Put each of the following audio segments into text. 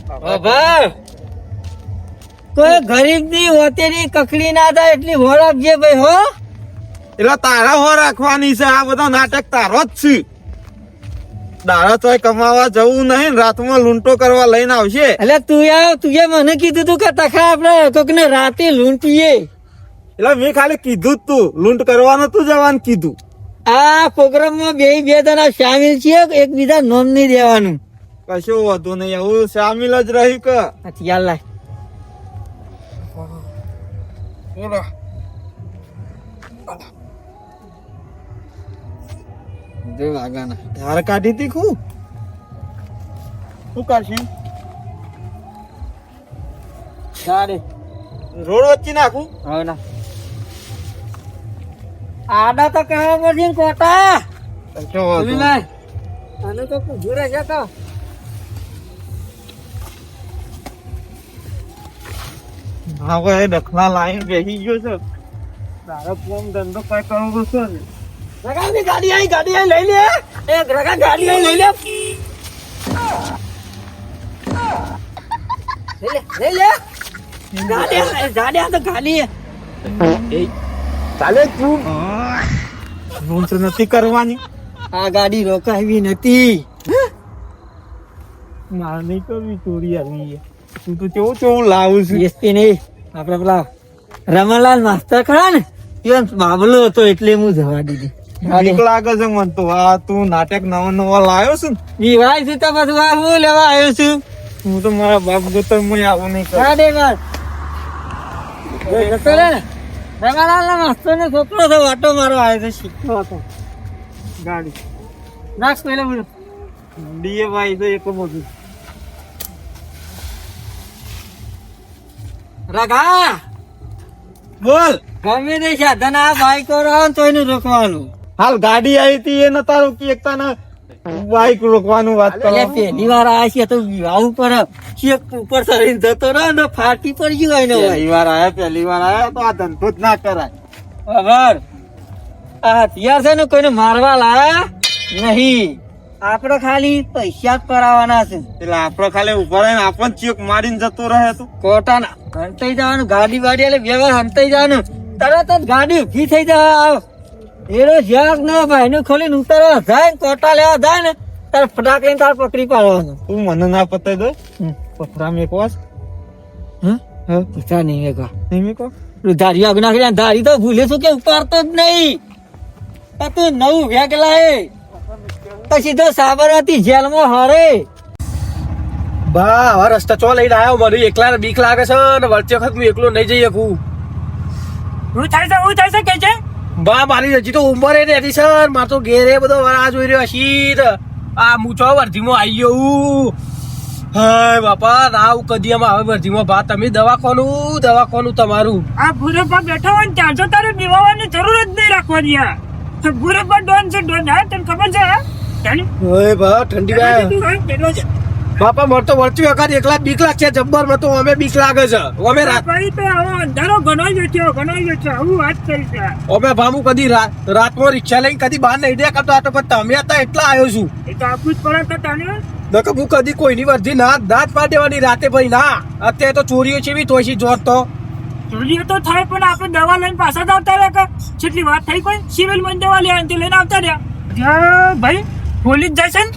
ભાઈ કોઈ ગરીબ ની હોતેની કકડી ના થાય એટલી હોર આપજે ભાઈ હો. એટલે તારા હો રાખવાની છે, આ બધો નાટક તારો જ છે. દાડા તો કમાવા જવું નહીં, રાતમાં લૂંટો કરવા લઈને આવશે. એટલે તું મને કીધું તું કે તખા આપડે કોક ને રાતે લૂંટીએ. એટલે મેં ખાલી કીધું જ તું લૂંટ કરવાનું તું જવાનું કીધું. આ પ્રોગ્રામ માં બે જણા સામેલ છીએ, એકબીજા નોમ નહીં દેવાનું. કશું વધુ નહીં, એવું સામેલ જ રહ્યું કે હથિયાર લાય. બોલો ધાર કાઢી હતી શું કરશું? રોડ વચ્ચે નાખું હવે ના આડા તો કહેવા પડશે ને કોટા. આને તો પૂછ્યું રહેશે તો હવે દખલા લાઈન બેસી ગયો છે. તારો કોમ ધંધો કઈ કરવો છે ને? ગાડી આવી લઈ લે. એ ગ્રગા ગાડી આવી લઈ લે. લઈ લે ગાડી તો ગાડી ચાલે તું લૂંટ નથી કરવાની. આ ગાડી રોકાવી નથી. મારે નહીં કરવી ચોરી આવી. તું તો કેવું લાવું છું. એસપી નહીં આપડે પેલા રમણલાલ માસ્ટર ખરા ને એ બાબલો હતો એટલે હું જવા દીધી. બીક લાગે છે મને તો. આ તું નાટક નવો લાવ્યો છું ને? વિવાહ છે તો પછી હું લેવા આવ્યો છું. હું તો મારા બાપ ગોતર માં આવું નહીં કરું. રમણલાલ ના માસ્ટર ને છોકરો છે, વાટો મારો આવ્યો છે, શીખતો હતો. ગાડી નાખ પેલા બોલો ડીએ ભાઈ તો એક બધું રગા બોલ. ગમે તે સાધન આ બાઈકો રહો તો એનું રોકવાનું. હાલ ગાડી આવી હતી એને તારો કે એકતા ને બાઈક રોકવાનું વાત કરો. એટલે પહેલી વાર આવ્યા છે તો વિવાહ ઉપર ચેક ઉપર ચડીને જતો રહ્યો ને ફાટી પડી ગયું હોય ને પહેલી વાર આયા તો આ ધંધો જ ના કરાય. ખબર આ હથિયાર છે ને કોઈને મારવા લાયા નહીં. આપડે ખાલી પૈસા જ કરાવવાના છે. એટલે આપડે ખાલી ઉભા રહીને આપણને ચેક મારીને જતો રહે તો કોટાના હંતાઈ જવાનું ગાડી વાડી એટલે વ્યવહાર હંતાઈ જવાનું તરત જ ગાડી ઉભી થઈ જાય. એનો જ્યાં ના ભાઈ નું ખોલીને ઉતારવા જાય ને કોટા લેવા જાય ને તારે ફટાક લઈને તારે પકડી પાડવાનું. તું મને ના પતાઈ દે પથરા મેકવાસ. પૂછા નહીં મેં નહીં મેકો ધારી આગ નાખી ધારી તો ભૂલે શું કે ઉપાડતો જ નહીં. તું નવું વેગ લાય પછી તો સાબરમતી જેલમાં હારે. બા હવે રસ્તા ચો લઈને આવ્યો. મને એકલા બીક લાગે છે ને વચ્ચે વખત હું એકલો નહીં જઈ શકું. હું થાય છે કે છે બા મારી હજી તો ઉંમર એ નથી સર. મારે તો ઘેરે બધો આ જોઈ રહ્યો શીત. આ મૂછો વર્ધીમાં આવી ગયો. હાય બાપા ના હું કદી આમાં હવે વર્ધીમાં બા તમે દવાખાનું તમારું. આ ભૂરે પર બેઠો હોય ને ત્યાં જો તારે દીવાની જરૂર જ નહીં રાખવાની. આ ભૂરે પર ડોન છે ડોન. હા તને ખબર છે? ઓય બા ઠંડી બાપા મને તો વળતી વખત એકલા બીક લાગશે જબ્બર. મને તો અમે બીક લાગે છે. અમે અંધારો ગણાઈ ગયો હું વાત કરી છે. અમે ભામું કદી રાતમાં રિક્ષા લઈને કદી બહાર નહીં દે કરતો. આ તો પણ તમે હતા એટલા આવ્યો છું. એ તો આપવું જ પડે તને. નકર હું કદી કોઈની વર્ધી દાંત પાડી દેવાની રાતે ભાઈ ના. અત્યારે તો ચોરીઓ છે બી તોય જોત તો ચોરીઓ તો થાય પણ આપણે દવા લઈને પાછા જ આવતા રહ્યા. કેટલી વાત થઈ કોઈ સિવિલ માં દવા લઈને આવતા રહ્યા. ભાઈ પોલીસ જાય છે ને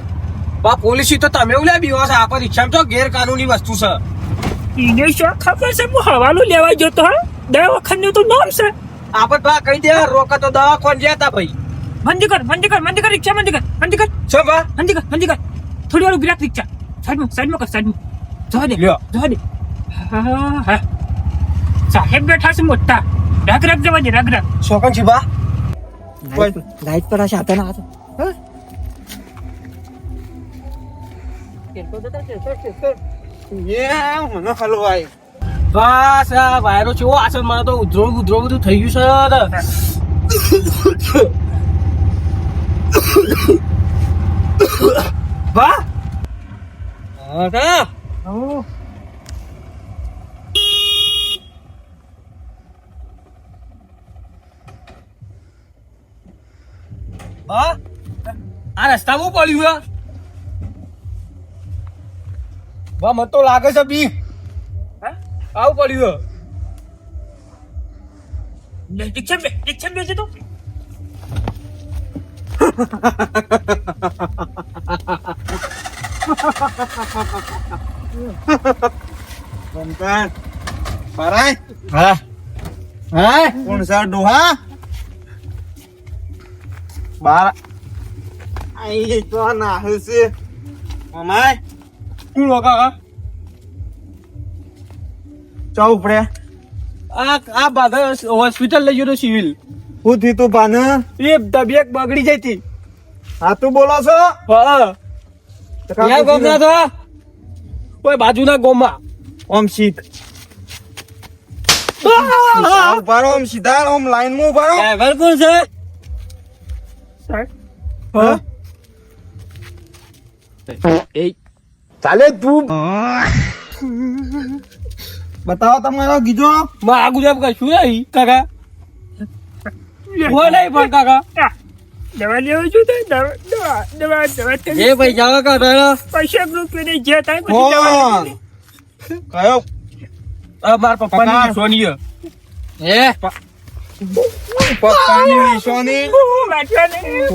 બા પોલીસ તો તમે એવું લે બીવો છો. આપણે રિક્ષામાં તો ગેરકાનૂની વસ્તુ છે. એને શું ખબર છે? હું હવાલો લેવા જતો હા દવાખાનું તો નામ છે. આપણે તો કહી દે રોકા તો દવાખાને ગયા હતા ભાઈ. મંદી કર રિક્ષા મંદી કર શું બા મંદી કર થોડી વાર ઉભી રાખ રિક્ષા. સાઈડમાં કર જવા દે. હા સાહેબ બેઠા છે મોટા. રગ જવા દે રગ. શોકન છે બા લાઈટ પર આ સાધન આ મને હલવાય. બસ આ વાયરો છે આ છે. મારે તો ઉધરો બધું થઈ ગયું છે. બા આ રસ્તા બહુ પડ્યું વાહ મને તો લાગે છે બી આવું પડ્યું રિક્ષા બેસે તો બંકન પરાય હા હા કોણ સર ડોહા બાર આઈ તો ના હશે મમાય કોણ કાકા ચાવ પડે આ બાધા હોસ્પિટલ લઈ ગયો તો સિવિલ હું થી તું પાન એ તબિયત બગડી જઈ હતી હા તું બોલો છો હા ક્યાં ગોમના તો કોઈ બાજુના ગોમમાં ઓમ શીત ઉભારો ઓમ સીધા ઓમ લાઈન માં ઉભારો ડ્રાઈવર કોણ છે હા ચાલે તું બતાવો તમારો ગીજો માં આ ગુલાબ કશું નહીં કાકા કોઈ નહીં પણ કાકા દવા લેવું છું તો દવા એ પૈસા કાઢો પૈસા રૂપિયા જે થાય કોણ કયો મારા પપ્પાની સોની એ પપ્પાની નિશાની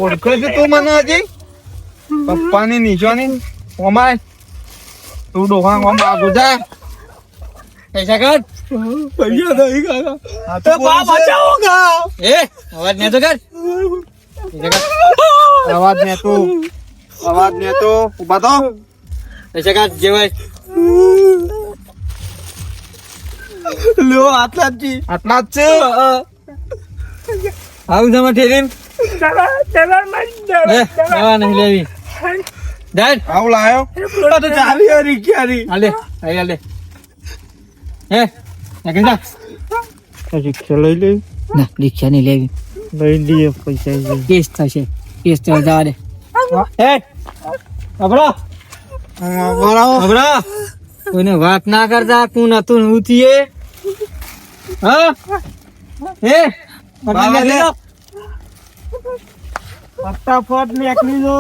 ઓળખે છે તું મને હજી પપ્પાની નિશાની ઓમાય તું ડોહા ઓમ આગુ જા પૈસા કાઢ પૈસા નહીં કાકા હા તો બોલ છે. એ અવાજ નહીં તો કર અવાજ ને તું ઉભા તો પૈસા કાઢ જેવાય લ્યો આટલા જ આટલા જ છે આવું તમે ઠેરીને દવા નહીં લેવી ડન આવું લાયો તો ચાલી હરી ક્યારી હાલે હાલે હે નીકળી જા રિક્ષા લઈ લે ના રિક્ષા નહીં લેવી લઈ લઈએ પૈસા કેસ થશે કેસ તો જવા દે હે અબરો અબરો કોઈને વાત ના કરતા કોણ હતું હું થઈએ હા હે ફટાફટ નીકળી જો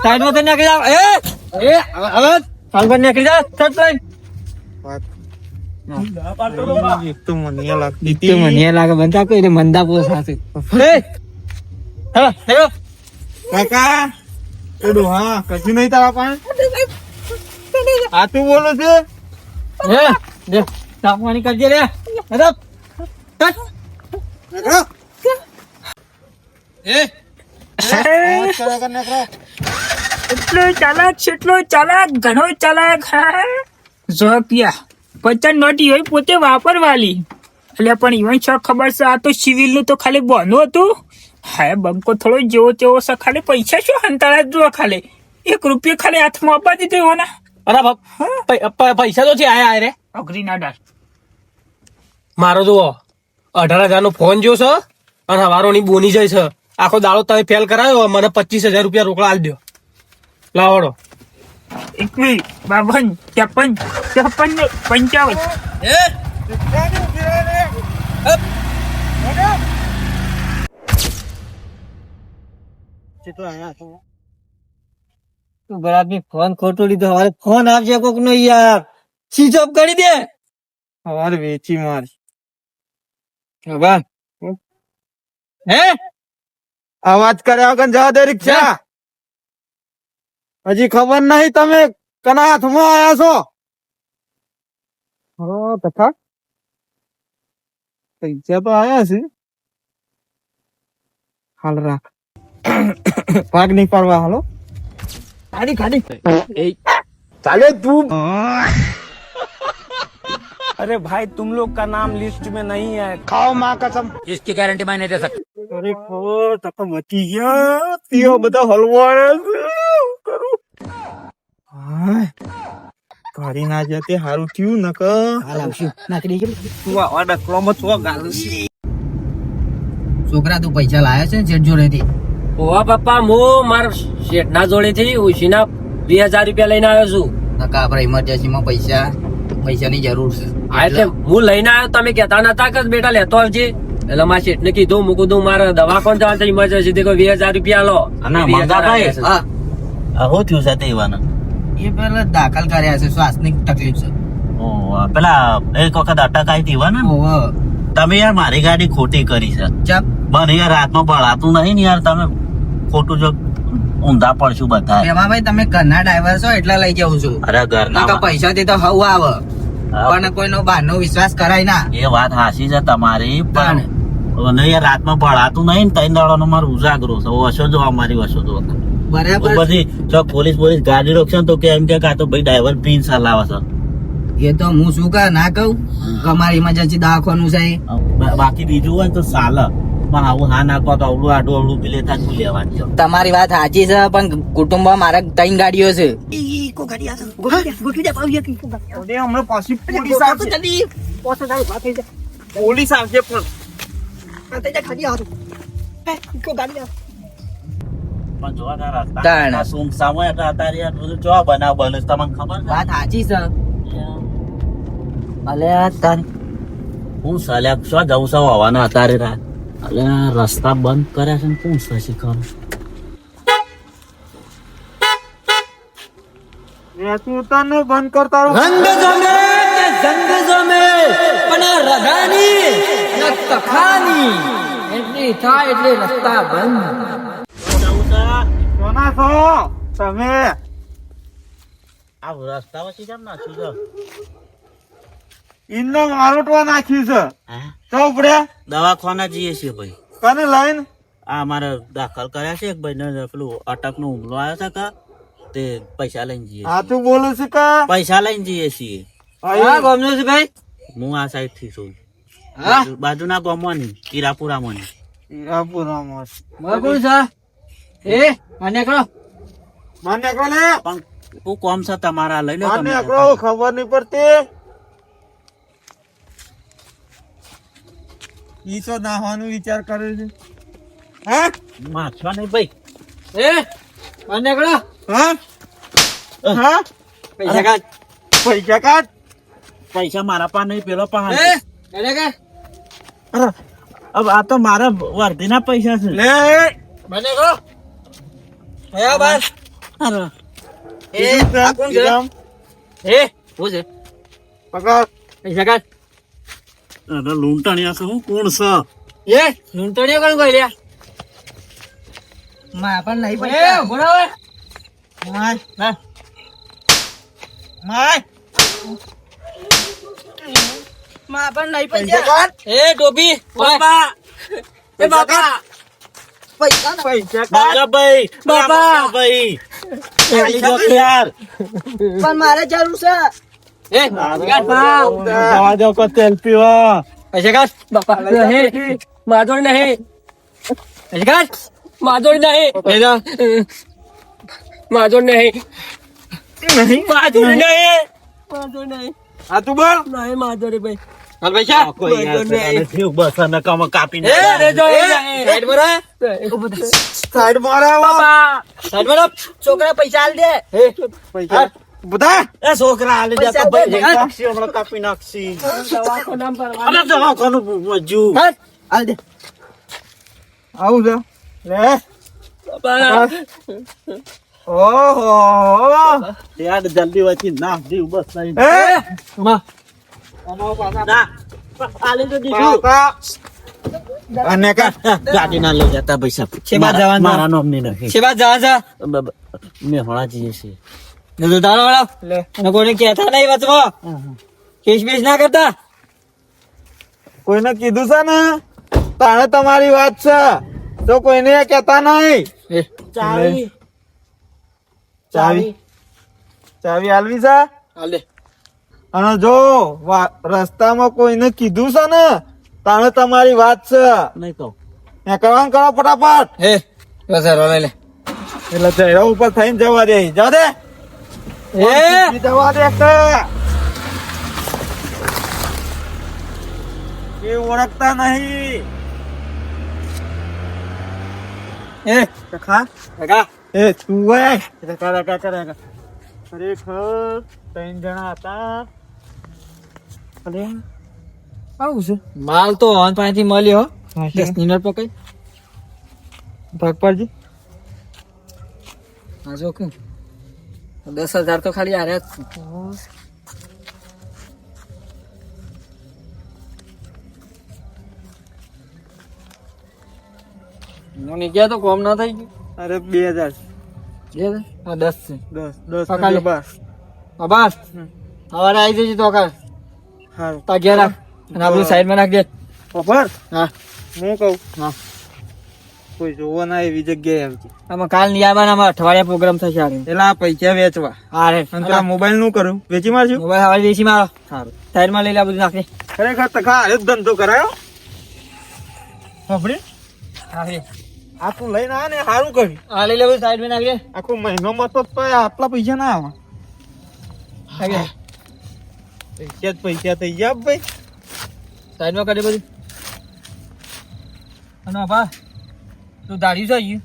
સાઈડમાં તો નીકળી જાવ એ હવે સાઈડમાં નીકળી જા ચટ લઈને એક તો મને લાગતી તે મને લાગે બનતા કોઈ મંદા પોસ હશે એ હા હેલો કાકા એ ડોહા કશું નહીં તારા પાસે આ તું બોલો છે હે દે તાપવાની કરજે રે હેલો ચટ એ એટલો ચાલાક ઘણો ચાલાક હા જો પિયા 50 નોટી હોય પોતે વાપરવાલી એટલે પણ ઈવન શોખ ખબર છે આ તો સિવિલ નું તો ખાલી બનું હતું હા બંકો થોડો જેવો તેવો છે ખાલી પૈસા શું હંતાળા જ જો ખાલી 1 રૂપિયો ખાલી હાથમાં આપવા દીધો એવાના અરે પૈસા તો છે આયા રે અઘરી ના ડાળ મારો જુઓ 18,000 નો ફોન જો છે અને હવારોની બોની જાય છે આખો દાડો તમે ફેલ કરાયો મને 25,000 રૂપિયા રોકડા આલ દો લાવડો 21 52 53 55 એ તું બરાબર ફોન ખોટો લીધો હવે ફોન આપજે કોક નો યાર સ્વિચ ઓફ કરી દે સવારે વેચી માર હવે હે અવાજ કર્યા વગર જવા દે રિક્ષા હજી ખબર નહીં તમે કના હાથમાં આયા છો હા તથા પૈસા તો આયા છે હાલ રાખ ભાગ નહીં પાડવા હાલો ખાડી ચાલે તું અરે ભાઈ तुम लोग का नाम लिस्ट में नहीं है ખાઓ માં કસમ इसकी गारंटी मैं नहीं दे सकता। અરે ખો તકો મચી ગયા તીઓ બધા હલવાયા છે કરું હાય ગાડી ના જતે હારું થયું નક હાલ આવશું નાખી દે તું આ ડકલોમાં છો ગાલું છોકરા તું પૈસા લાયા છે ને જેટ જોડેથી? ઓવા પપ્પા હું મારા શેઠના જોડેથી ઉશીના 2000 રૂપિયા લઈને આવ્યો છું નકા આપણે ઇમરજન્સીમાં પૈસાની જરૂર છે. હા એટલે હું લઈને આવ્યો તમે કહેતા નતા કે બેટા લેતો આવજે એટલે મારા શેઠને કીધું હું કીધું મારે દવાખાને જવાનું છે ઇમરજન્સી તે કોઈ 2000 રૂપિયા લો અને મંગા ભાઈ. હા આ હું થયું સાથે એવાના એ પેલા દાખલ કર્યા છે, શ્વાસની તકલીફ છે. ઓહ, પેલા એક વખત અટક આવી હતી ને ઓહો. તમે યાર મારી ગાડી ખોટી કરી છે. ચપ. મને યાર રાતમાં ભળાતું નહીં ને યાર, તમે ખોટું જો ઊંધા પડશું બધા. એમાં ભાઈ તમે ઘરના ડ્રાઈવર છો એટલે લઈ જાઉં છું. અરે ઘરના નકર પૈસાથી તો હવ આવે પણ કોઈનો બહારનો વિશ્વાસ કરાય ના. એ વાત હાચી છે તમારી, પણ મને યાર રાતમાં ભળાતું નહીં ને 3 દાડાનો મારો ઉજાગરો છે. વસો જો અમારી વસો જો બરાબર. બધી જો પોલીસ ગાડી રોકશે ને તો કે એમ કે આ તો ભાઈ ડ્રાઈવર પીન ચલાવે છે. એ તો હું શું કહે ના કહું કે અમારી ઇમરજન્સી દવાખાનું છે. બાકી બીજું હોય ને તો ચાલે, પણ આવું હા નાખો તો અવળું આડું અવળું પી લેતા જ લેવાની છે. તમારી વાત સાચી છે પણ કુટુંબમાં મારા 3 ગાડીઓ છે. અરે હમણાં પાછી પોલીસ આવશે. પોલીસ આવશે પણ જો આ રસ્તા તાણ. આ સુમસામ હોય એટલે અત્યારે યાર બધું ચો બનાવ બને છે તમને ખબર છે? વાત સાચી છે. અલ્યા તાર હું સાલ્યા શું જવું છે હવાના અત્યારે રાત. અલ્યા રસ્તા બંધ કર્યા છે ને કોણ છે શીખર? તું તને બંધ કરતા રહો. રંગ જમે કે જંગ જમે પણ આ રગાની ન તખાની એટલી થાય એટલે રસ્તા બંધ. જવું છે કોના છો તમે? આ રસ્તા વચ્ચે કેમ નાખ્યું છે? ઇન્નો મારોટવા નાખ્યું છે. હા, તો પડ્યા દવાખાના જઈએ છીએ ભાઈ. કને લઈને આ મારે દાખલ કર્યા છે એક ભાઈ ને પેલું અટક નો હુમલો આવ્યો છે કે તે પૈસા લઈને જઈએ છીએ. હાથું બોલું છું કા? પૈસા લઈને જઈએ છીએ. હા ગમનો છે ભાઈ. હું આ સાઈડ થી છું, હા બાજુના ગામમાંની કિરાપુરામાં. હીરાપુરામાં. મારે કોણ છે એ મને કરો માન્ય કરો લે. પણ હું કોમ છે તમારા, લઈ લો તમે. માન્ય કરો, ખબર નહીં પડતી. ઈ તો નાહવાનું વિચાર કરે છે. હા મારશો નહીં ભાઈ. એ મને કરો હા હા પૈસા કાઢ. પૈસા કાઢ. પૈસા મારા પાસે નહીં, પેલો એ પાસે. મને કાઢ. હવે આ તો મારા વર્ધીના પૈસા છે. લે મને કરો કયા બાર અરે, એ આ કોણ છે? એ હું છે પકડ. પૈસા કાઢ. અરે લૂંટણીયા છે, હું કોણ છે? એ લૂંટણીઓ કોણ કોઈ લ્યા માં પણ નહીં એ પૈસા. બોલાવે માય ના માય માં પણ નહીં પૈસા પૈસા. કાઢ. એ ટોપી બાપા એ બાપા પૈસા કાઢ. બાબાભાઈ, બાબાભાઈ. પૈસા દો યાર. પણ મારે જરૂર છે. એ જવા દો કો તેલ પીવા. પૈસા કાઢ બાપા નહીં માધોડ નહીં પૈસા કાઢ માધોડ નહીં માધોડ નહીં માધોડ નહીં માધોડ નહીં આ તું બોલ. નહીં માધોડ ભાઈ હાલ પૈસા કોઈ યાર તને થયું બસ અને કામ કાપી એ રેજો સાઈડ પર સાઈડ મારા બાપા સાઈડ પર છોકરા પૈસા આલ દે. પૈસા બધા એ છોકરા હાલે જા તો પૈસા ભાઈ દે. નાખશી, હમણાં કાપી નાખશી. દવાખાના પર અરે દવાખાનું મજ્જુ. આલ દે. આવું છે લે. બાપા ઓહો યાર જલ્દી વાંચી નાખ દીવ બસ નહીં. એ માં ના આલે તો દીધું. બાપા અને કા ગાડી ના લઈ જતા પૈસા શેમાં જવાનું? મારા નામની નથી. છે બાદ જા જા મેં હણા જઈએ છીએ. ને તો તારો વાળા ને કોઈને કહેતા નહીં વચમાં કેસ બેસ ના કરતા કોઈને કીધું છે ને તાણે તમારી વાત છે તો કોઈને કહેતા નહીં. ચાવી ચાવી ચાવી આલવી છે. હાલ દે અને જો રસ્તામાં કોઈને કીધું છે ને તાણે તમારી વાત છે. નહીં કહું. ત્યાં કરવાનું કરો ફટાફટ. એ બસ રો લઈ લે એટલે ચહેરા ઉપર થઈને જવા દે. જવા દે એ જવા દે કે. એ ઓળખતા નહીં. એ ખા કાકા એ તું હોય ખરેખર 3 જણા હતા. અરે આવું છે માલ તો હન પાસેથી મળ્યો 10 મિનિટ પકડ ભાગ પડજી. હા જો કે 10,000 તો ખાલી આરે મને ગયા તો કોમ ના થઈ ગયું. અરે 2000 જે છે? હા 10 છે 10 પકડ લે. બસ બાબા સવારે આવી જજે તો કાલ હારું તા ઘેર રાખ અને આપણું સાઈડમાં નાખ દે. ખબર હા હું કહું હા કોઈ જોવા ના એવી જગ્યાએ આવજે આમાં કાલ નિયાબાનામાં અઠવાડિયા પ્રોગ્રામ થશે આરે પેલા આ પૈસા વેચવા હા રે અને પેલા મોબાઈલ નું કરું વેચી મારશું મોબાઈલ હવારે દેશી મારો સારું સાઈડમાં લઈ લે આ બધું નાખી ખરેખર તખા હારે જ ધંધો કરાયો સાંભળી હા રે આ તું લઈને આ ને સારું કર્યું હા લઈ લે બધું સાઈડમાં નાખ દે આખો મહિનો માં તો આટલા પૈસા ના આવે નાખ દે પૈસા જ પૈસા થઈ ગયા ભાઈ સાઈડમાં કરી બધું અને બાબા તું દાઢી છે ગયું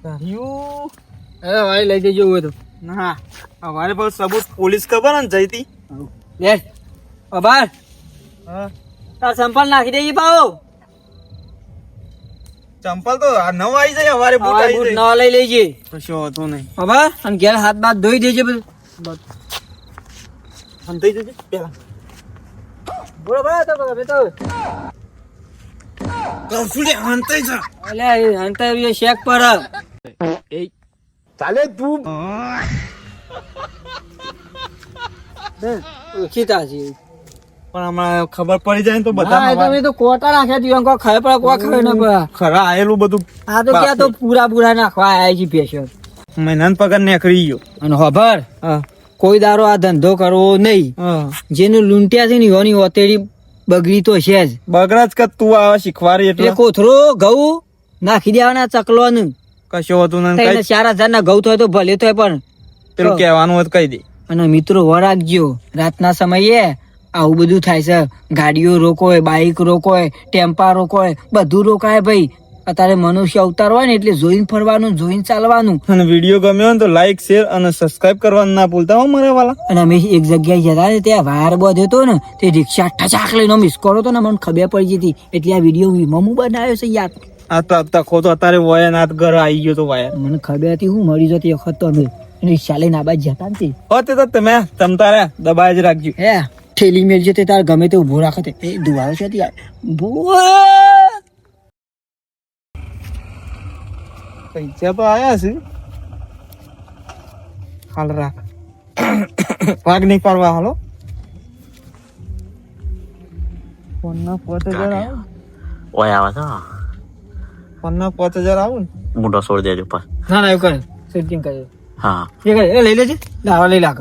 કર્યું હવે હવારે લઈ જજો હોય તો ના અમારે બહુ સબૂત પોલીસ ખબર ને જઈતી લે બાબા હા તાર સંપલ નાખી દેજે પાવો ચંપલ તો આ નવ આવી જાય અમારે બૂટ હવારે આવી બૂટ જાય નવા લઈ લેજે કશો હતો નહીં બાબા અને ઘેર હાથ બાથ ધોઈ દેજે બધું આમ થઈ જજે પેલા બોલો બોલો તો તો કૌશુલે હંતાઈ જા અલ્યા એ હંતા એ શેક પર ચાલે તું ઓળખીતા છે પણ હમણાં ખબર પડી જાય ને તો હા એ બધા તમે તો કોટા નાખ્યા તું એમ કહો ખાય પડે કોઈ ખાય ના પડે ખરા આયેલું બધું આ તો ક્યાં તો પૂરા પૂરા નાખવા આયા છે પેશન્ટ મહિનાનો પગાર નીકળી ગયો અને ખબર હા કોઈ દારો આ ધંધો કરવો નહીં હા જેનું લૂંટ્યા છે ને એની ઓતેડી બગડી તો છે જ બગડા જ કે તું આવા શીખવાડી એટલે એટલે કોથરો ઘઉં નાખી દેવાના ચકલો ને કશો હતું ને કઈ 4,000 ના ઘઉં થાય તો ભલે થાય પણ પેલું કહેવાનું હોય તો કહી દે અને મિત્રો વરાગજો રાતના સમયે આવું બધું થાય છે ગાડીઓ રોકોય બાઈક રોકોય ટેમ્પા રોકોય બધું રોકાય ભાઈ અત્યારે મનુષ્ય અવતાર હોય ને એટલે જોઈને ફરવાનું જોઈને ચાલવાનું અને વિડીયો ગમ્યો હોય ને તો લાઈક શેર અને સબસ્ક્રાઇબ કરવાનું ના ભૂલતા હો મારા વાલા અને અમે એક જગ્યાએ જતા ને ત્યાં વાયર બધો હતો ને તે રિક્ષા ઠચાક લઈને મિસ કરો તો ને મને ખબર પડી જતી એટલે આ વિડીયો મમ્મુ બનાવ્યો છે યાર આ તો તખો તો અત્યારે વય ના ઘર આવી ગયો તો વાયર મને ખબર હતી હું મરી જતી વખત તો અમે રિક્ષા લઈને આબાદ જતા ને તે. હોતે તો તમે તમતારે દબાઈ જ રાખજો હે ઠેલી મેલ જતે તાર ગમે તે ઉભો રાખે તે એ દુવારો છે યાર પૈસા તો આયા છે હાલ રાખ ભાગ નહીં પાડવા હાલો ફોન ના 5,000 આવું ઓય આવે છે ફોન ના 5,000 આવું ને મોટો છોડ દેજો પર ના ના એવું કરે સેટિંગ કરે હા એ કરે એ લઈ લેજે લાવા લઈ લાગ